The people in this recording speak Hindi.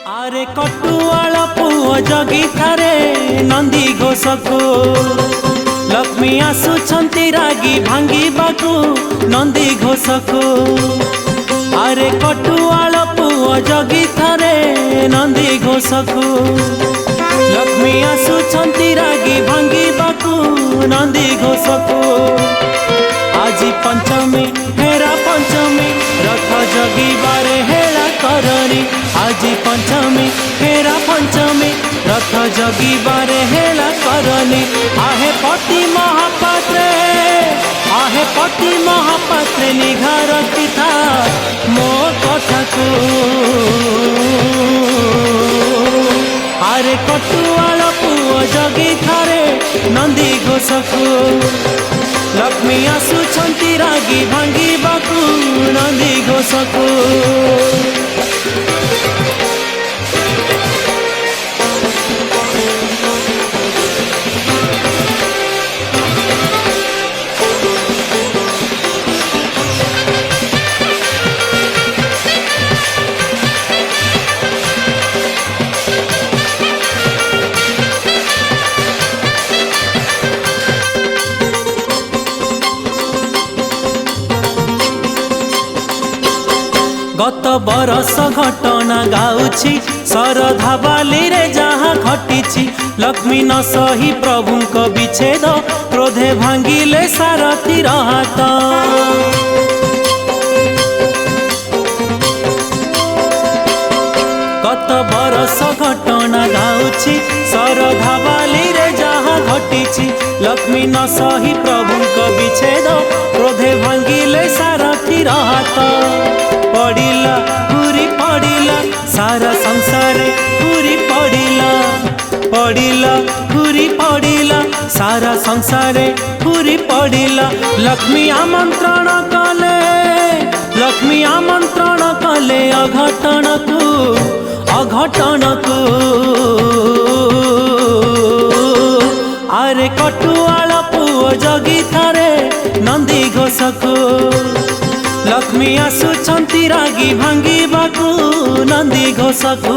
आरे कटुआल पुओ जगी थारे नंदी घोषको लक्ष्मी आसुछंती रागी भांगी बाकू नंदी घोषको आरे कटुआल पुओ जगी थारे नंदी घोषको लक्ष्मी आसुछंती रागी भांगी बाकू नंदी घोषको आज पंचमी हेरा पंचमी रथ जगी बारे हेला करनी आज पंचमी हेरा पंचमी रथ जगी बारे हेला करनी आहे पति महापात्रे निघार था मो कथा को आरे कटुआल पुओ जगी थारे नंदी घोषको लक्ष्मी आसुछंती रागी भांगी बाकू नंदी घोषको गत बरस घटना गाउछि शरधा बाली रे जहाँ घटिछि लक्ष्मी न सही प्रभुंक विच्छेद क्रोधे भांगिले सारथी हाथ गत बरस घटना गाउछि शरधा बाली रे जहाँ घटिछि लक्ष्मी न सही प्रभुंक विच्छेद क्रोधे भांगिले सारथी हाथ पड़िला पूरी पड़िला सारा संसार पूरी पड़िला पड़िला पूरी पड़िला सारा संसार पूरी पड़िला लक्ष्मी आमंत्रण कले अघटन को आरे कटुआल पुओ जगी थारे नंदी घोषको लक्ष्मी आसुछंती रागी भांगी बाकू नंदी घोषको।